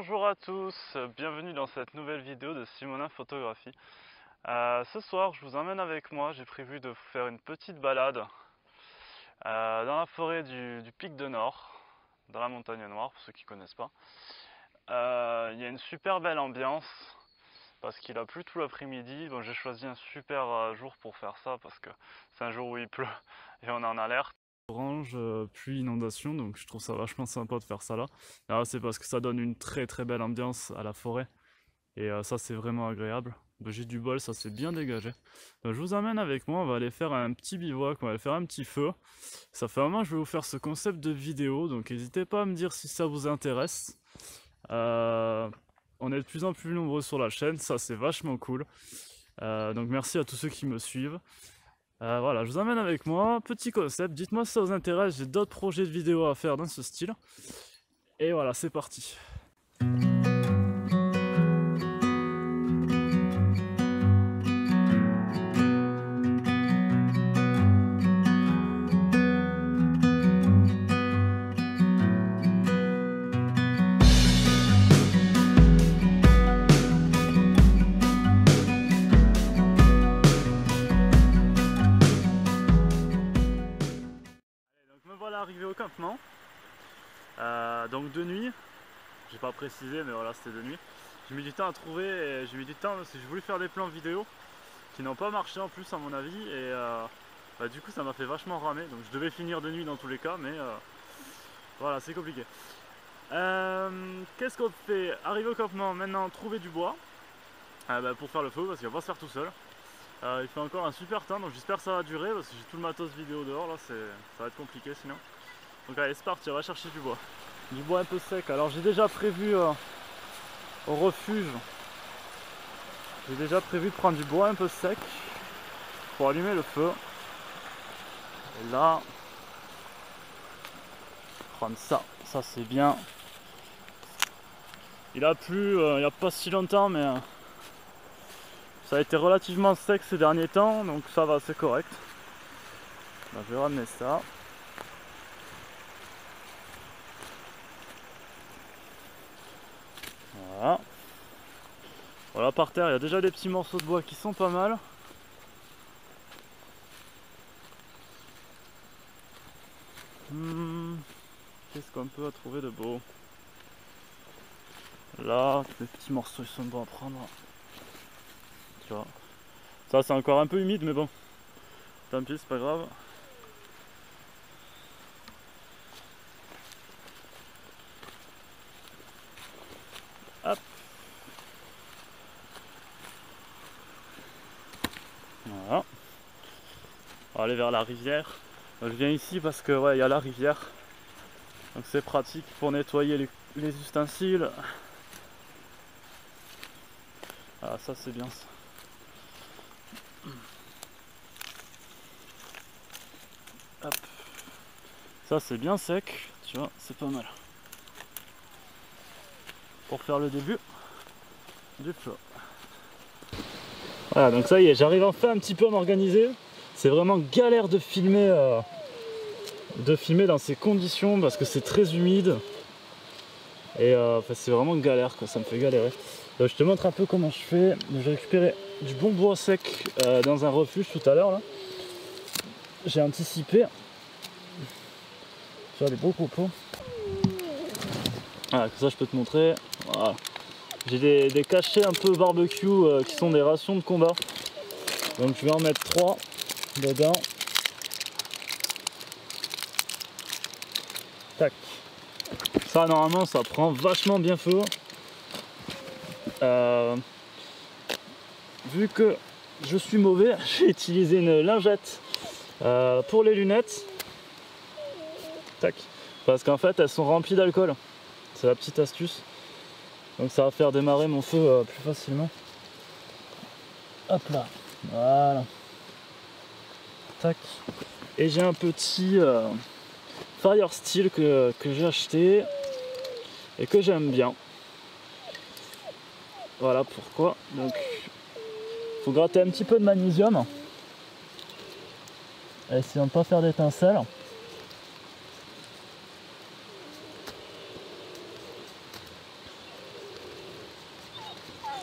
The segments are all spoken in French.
Bonjour à tous, bienvenue dans cette nouvelle vidéo de Simonin Photographie. Ce soir, je vous emmène avec moi, j'ai prévu de faire une petite balade dans la forêt du Pic de Nord, dans la Montagne Noire, pour ceux qui ne connaissent pas. Il y a une super belle ambiance, parce qu'il a plu tout l'après-midi, donc j'ai choisi un super jour pour faire ça, parce que c'est un jour où il pleut et on est en alerte. Orange, pluie, inondation, donc je trouve ça vachement sympa de faire ça là. Alors c'est parce que ça donne une très belle ambiance à la forêt et ça c'est vraiment agréable. J'ai du bol, ça s'est bien dégagé. Donc, je vous emmène avec moi, on va aller faire un petit bivouac, on va aller faire un petit feu. Ça fait un moment que je vais vous faire ce concept de vidéo, donc n'hésitez pas à me dire si ça vous intéresse. On est de plus en plus nombreux sur la chaîne, ça c'est vachement cool. Donc merci à tous ceux qui me suivent. Voilà, je vous emmène avec moi, petit concept, dites-moi si ça vous intéresse, j'ai d'autres projets de vidéos à faire dans ce style. Et voilà, c'est parti. Donc me voilà arrivé au campement, donc de nuit, j'ai pas précisé mais voilà c'était de nuit. J'ai mis du temps à trouver et j'ai mis du temps parce que j'ai voulu faire des plans vidéo qui n'ont pas marché en plus à mon avis et du coup ça m'a fait vachement ramer, donc je devais finir de nuit dans tous les cas mais voilà c'est compliqué. Qu'est-ce qu'on fait? Arrivé au campement, maintenant trouver du bois pour faire le feu parce qu'il va pas se faire tout seul. Il fait encore un super temps donc j'espère que ça va durer parce que j'ai tout le matos vidéo dehors là, ça va être compliqué sinon. Donc allez c'est parti, on va chercher du bois. Du bois un peu sec, alors j'ai déjà prévu au refuge, j'ai déjà prévu de prendre du bois un peu sec pour allumer le feu. Et là, prendre ça c'est bien. Il a plu il n'y a pas si longtemps mais ça a été relativement sec ces derniers temps donc ça va, c'est correct. Là, je vais ramener ça. Voilà. Voilà, par terre il y a déjà des petits morceaux de bois qui sont pas mal. Qu'est-ce qu'on peut trouver de beau? Là, les petits morceaux ils sont bons à prendre. Tu vois. Ça c'est encore un peu humide mais bon. Tant pis, c'est pas grave. Hop. Voilà. On va aller vers la rivière. Donc, je viens ici parce que ouais, il y a la rivière. Donc c'est pratique pour nettoyer les ustensiles. Ah ça c'est bien ça. Hop. Ça c'est bien sec, tu vois, c'est pas mal. Pour faire le début du feu. Voilà, donc ça y est, j'arrive enfin un petit peu à m'organiser. C'est vraiment galère de filmer dans ces conditions parce que c'est très humide. Et c'est vraiment galère quoi, ça me fait galérer. Donc, je te montre un peu comment je fais. J'ai récupéré du bon bois sec dans un refuge tout à l'heure là. J'ai anticipé. Tu vois, des beaux copeaux. Voilà, comme ça je peux te montrer. Voilà. J'ai des cachets un peu barbecue qui sont des rations de combat. Donc je vais en mettre 3 dedans. Tac. Ça normalement ça prend vachement bien feu. Vu que je suis mauvais, j'ai utilisé une lingette pour les lunettes. Tac. Parce qu'en fait elles sont remplies d'alcool. C'est la petite astuce. Donc ça va faire démarrer mon feu plus facilement. Hop là. Voilà. Tac. Et j'ai un petit Fire Steel que j'ai acheté et que j'aime bien. Voilà pourquoi. Donc il faut gratter un petit peu de magnésium. Essayons de ne pas faire d'étincelles.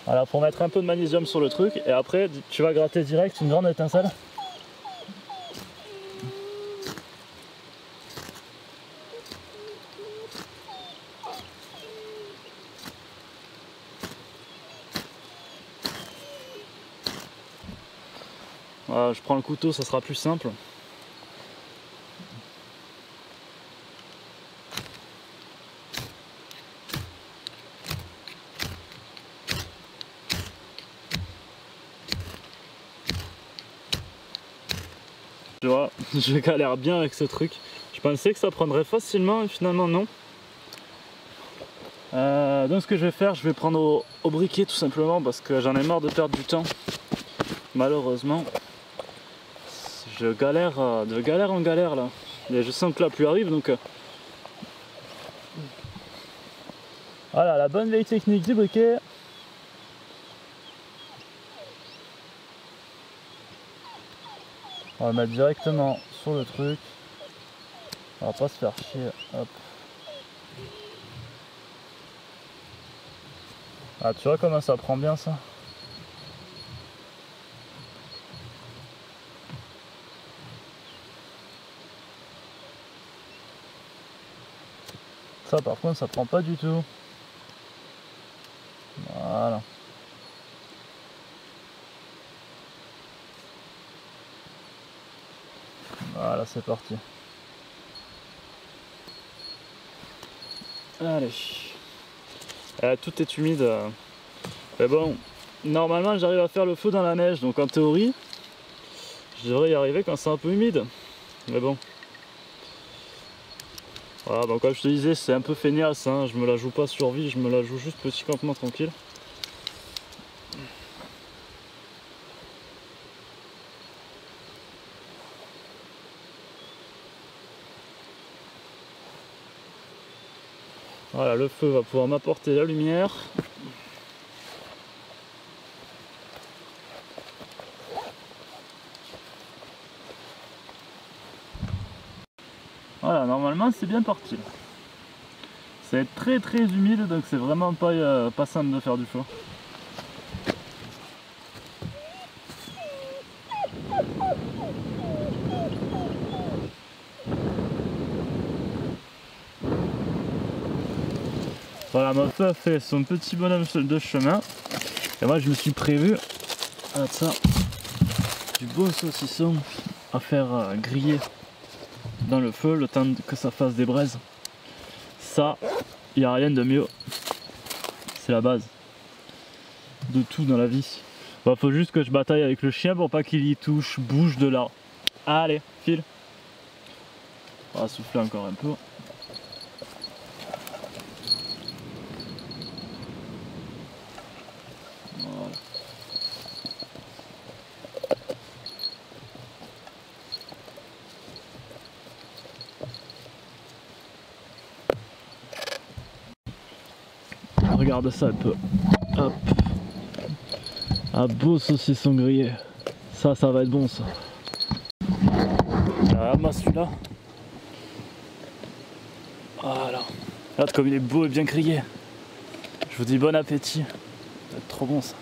Voilà, pour mettre un peu de magnésium sur le truc, et après tu vas gratter direct une grande étincelle. Voilà, je prends le couteau, ça sera plus simple. Tu vois, je galère bien avec ce truc. Je pensais que ça prendrait facilement et finalement non. Donc ce que je vais faire, je vais prendre au briquet tout simplement parce que j'en ai marre de perdre du temps. Malheureusement, je galère de galère en galère là. Et je sens que la pluie arrive donc... Voilà, la bonne vieille technique du briquet. On va mettre directement sur le truc. On va pas se faire chier. Hop. Ah, tu vois comment ça prend bien ça? Ça par contre ça prend pas du tout. Voilà. Voilà, c'est parti. Allez. Tout est humide. Mais bon, normalement j'arrive à faire le feu dans la neige, donc en théorie, je devrais y arriver quand c'est un peu humide. Mais bon. Voilà, donc comme je te disais, c'est un peu feignasse, hein. Je me la joue pas survie, je me la joue juste petit campement tranquille. Voilà, le feu va pouvoir m'apporter la lumière. Voilà, normalement c'est bien parti. Ça va être très très humide, donc c'est vraiment pas simple de faire du feu. Voilà, ma feu a fait son petit bonhomme de chemin. Et moi je me suis prévu ça, du bon saucisson à faire griller dans le feu le temps que ça fasse des braises. Ça, il n'y a rien de mieux. C'est la base de tout dans la vie. Bah, faut juste que je bataille avec le chien pour pas qu'il y touche. Bouge de là. Allez, file. On va souffler encore un peu. Voilà. Regarde ça un peu. Hop. Un beau saucisson grillé. Ça va être bon ça. Regarde-moi celui-là. Voilà. Regarde comme il est beau et bien grillé. Je vous dis bon appétit. Ça va être trop bon ça.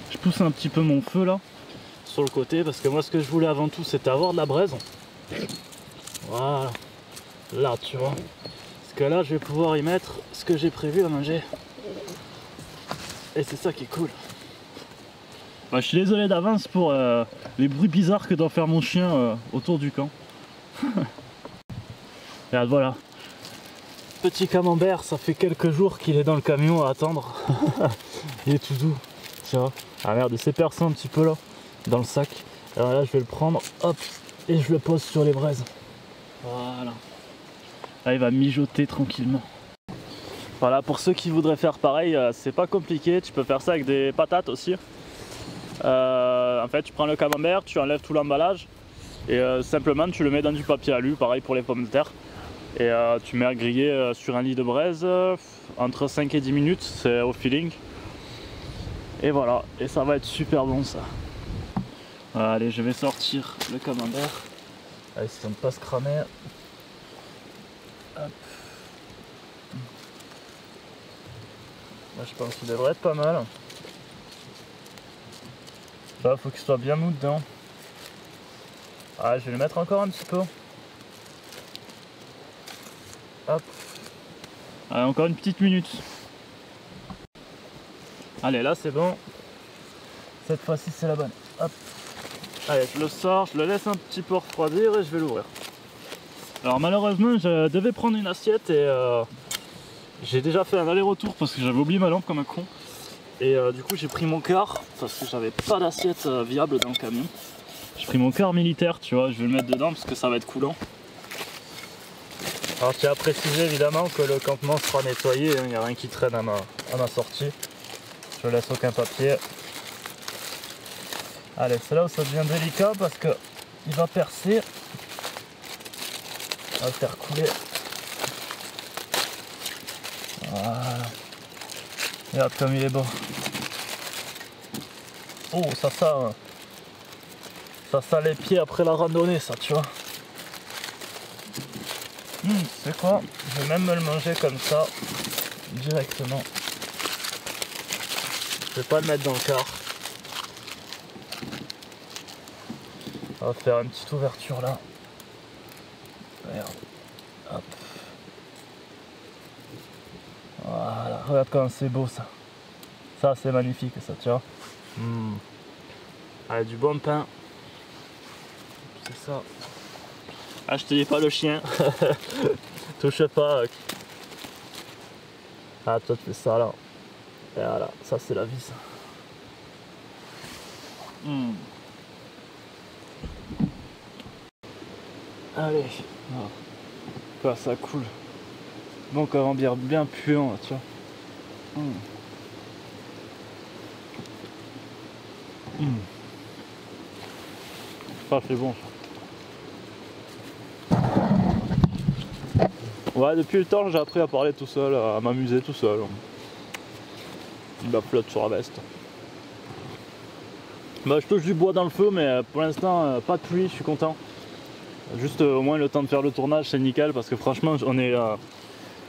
Je pousse un petit peu mon feu là sur le côté parce que moi ce que je voulais avant tout c'était avoir de la braise. Voilà, là tu vois, parce que là je vais pouvoir y mettre ce que j'ai prévu à manger et c'est ça qui est cool. Bah, je suis désolé d'avance pour les bruits bizarres que doit faire mon chien autour du camp. Regarde, voilà, petit camembert, ça fait quelques jours qu'il est dans le camion à attendre. Il est tout doux, tu vois. Ah merde, il s'est percé un petit peu là dans le sac. Alors là je vais le prendre, hop, et je le pose sur les braises. Voilà. Là il va mijoter tranquillement. Voilà, pour ceux qui voudraient faire pareil, c'est pas compliqué, tu peux faire ça avec des patates aussi. En fait tu prends le camembert, tu enlèves tout l'emballage et simplement tu le mets dans du papier alu, pareil pour les pommes de terre. Et tu mets à griller sur un lit de braise entre 5 et 10 minutes, c'est au feeling. Et voilà, et ça va être super bon ça. Allez, je vais sortir le camembert. Allez, si ça ne pas se cramer. Hop. Là, je pense qu'il devrait être pas mal. Là, faut qu'il soit bien mou dedans. Ah, je vais le mettre encore un petit peu. Hop. Allez, encore une petite minute. Allez, là c'est bon. Cette fois-ci c'est la bonne. Hop. Allez, je le sors, je le laisse un petit peu refroidir et je vais l'ouvrir. Alors malheureusement, je devais prendre une assiette et j'ai déjà fait un aller-retour parce que j'avais oublié ma lampe comme un con. Et du coup j'ai pris mon car parce que j'avais pas d'assiette viable dans le camion. J'ai pris mon car militaire, tu vois, je vais le mettre dedans parce que ça va être coulant. Alors je tiens à préciser évidemment que le campement sera nettoyé, il n'y a rien qui traîne à ma sortie. Je laisse aucun papier. Allez, c'est là où ça devient délicat parce que il va percer. On va le faire couler. Voilà. Regarde comme il est beau. Oh, ça sent les pieds après la randonnée, ça, tu vois. C'est quoi? Je vais même me le manger comme ça, directement. Je vais pas le mettre dans le car. On va faire une petite ouverture là. Regarde. Hop. Voilà, regarde comme c'est beau ça. Ça c'est magnifique ça, tu vois. Allez, du bon pain. C'est ça. Ah, je te dis pas le chien. Touche pas. Ah, toi tu fais ça là. Et voilà, ça c'est la vie ça. Allez. Oh. Quoi, ça coule. Bon camembert bien puant là, tu vois. Ça c'est bon ça. Ouais, depuis le temps j'ai appris à parler tout seul, à m'amuser tout seul. Il va flotte sur la veste. Bah, je touche du bois dans le feu, mais pour l'instant pas de pluie, je suis content. Juste au moins le temps de faire le tournage, c'est nickel parce que franchement on est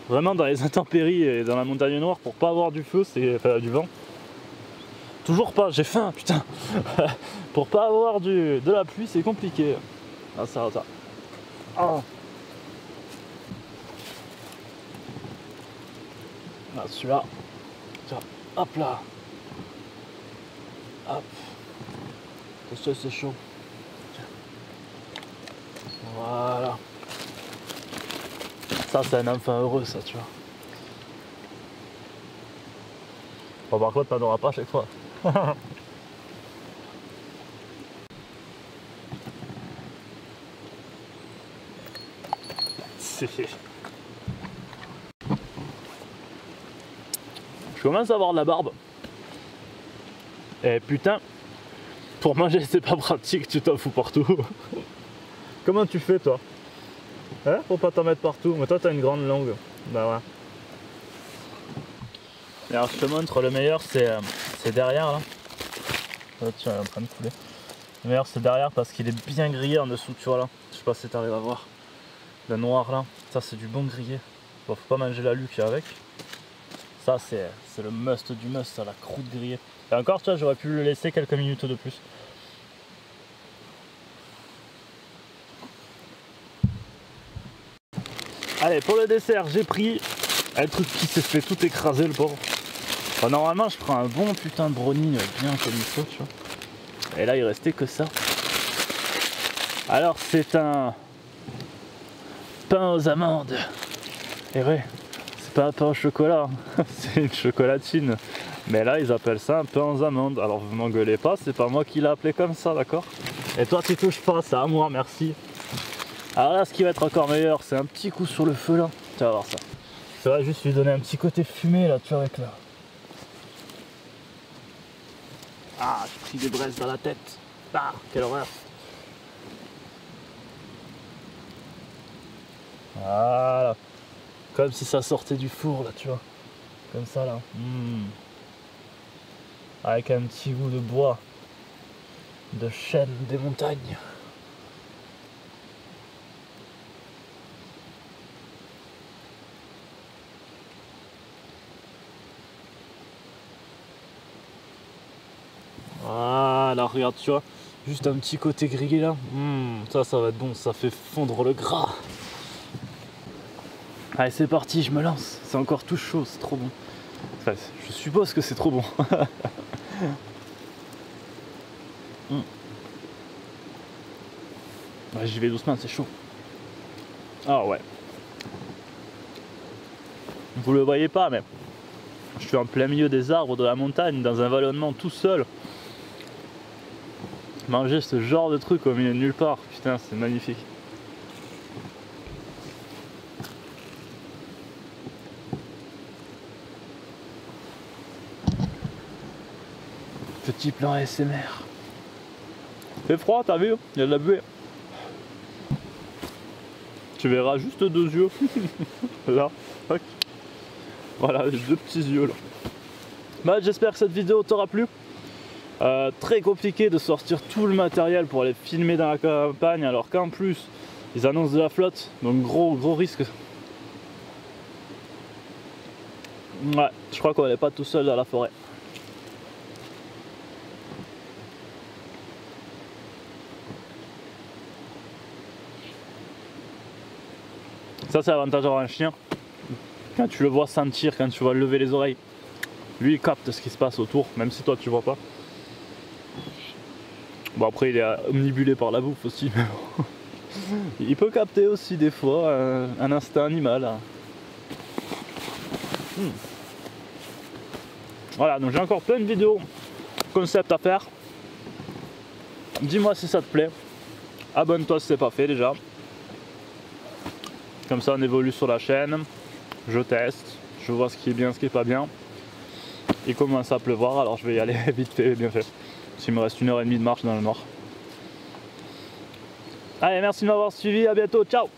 vraiment dans les intempéries et dans la montagne noire. Pour pas avoir du feu, c'est enfin, du vent. Toujours pas, j'ai faim, putain. Pour pas avoir de la pluie, c'est compliqué. Ah, ça. Oh. Ah, celui-là. Tiens, hop là. Hop. Ça, c'est chaud. Voilà. Ça, c'est un enfant heureux, ça, tu vois. Bon, par contre, t'en auras pas à chaque fois. Je commence à avoir de la barbe. Et putain, pour manger c'est pas pratique, tu t'en fous partout. Comment tu fais toi? Hein? Pour pas t'en mettre partout. Mais toi t'as une grande langue. Bah ouais. Et alors je te montre, le meilleur c'est derrière là. Là tu es en train de couler. Le meilleur c'est derrière parce qu'il est bien grillé en dessous, tu vois là. Je sais pas si t'arrives à voir. Le noir là, ça c'est du bon grillé. Bon, faut pas manger la luque avec. Ça c'est le must du must, ça, la croûte grillée. Et encore, tu vois, j'aurais pu le laisser quelques minutes de plus. Allez, pour le dessert, j'ai pris un truc qui s'est fait tout écraser, le pauvre. Enfin, normalement, je prends un bon putain de brownie bien comme il faut, tu vois. Et là, il restait que ça. Alors, c'est un pain aux amandes. Et ouais, c'est pas un pain au chocolat, c'est une chocolatine. Mais là, ils appellent ça un pain aux amandes. Alors, vous m'engueulez pas, c'est pas moi qui l'ai appelé comme ça, d'accord? Et toi, tu touches pas, c'est à moi, merci. Alors là, ce qui va être encore meilleur, c'est un petit coup sur le feu là. Tu vas voir ça. Ça va juste lui donner un petit côté fumé là, tu vois, avec là. Ah, j'ai pris des braises dans la tête. Ah, quelle horreur. Voilà. Comme si ça sortait du four là, tu vois. Comme ça là. Avec un petit goût de bois. de chaîne des montagnes. Voilà, regarde, tu vois, juste un petit côté grillé là. Ça va être bon, ça fait fondre le gras. Allez, c'est parti, je me lance. C'est encore tout chaud, c'est trop bon. Enfin, je suppose que c'est trop bon. Ouais, j'y vais doucement, c'est chaud. Ah ouais. Vous le voyez pas, mais je suis en plein milieu des arbres de la montagne, dans un vallonnement tout seul. Manger ce genre de truc au milieu de nulle part, putain, c'est magnifique. Petit plan ASMR. C'est froid, t'as vu? Il y a de la buée. Tu verras juste 2 yeux. Là. Tac. Voilà, les 2 petits yeux là. Bah, j'espère que cette vidéo t'aura plu. Très compliqué de sortir tout le matériel pour aller filmer dans la campagne, alors qu'en plus ils annoncent de la flotte, donc gros risque. Ouais, je crois qu'on n'est pas tout seul dans la forêt. Ça, c'est l'avantage d'avoir un chien. Quand tu le vois sentir, quand tu vas lever les oreilles, lui il capte ce qui se passe autour, même si toi tu vois pas. Bon, après il est omnibulé par la bouffe aussi. Il peut capter aussi des fois un instinct animal. Voilà, donc j'ai encore plein de vidéos concept à faire. Dis-moi si ça te plaît. Abonne-toi si c'est pas fait déjà. Comme ça on évolue sur la chaîne. Je teste, je vois ce qui est bien, ce qui est pas bien. Il commence à pleuvoir, alors je vais y aller vite fait, bien fait. S'il me reste 1h30 de marche dans le noir. Allez, merci de m'avoir suivi, à bientôt, ciao!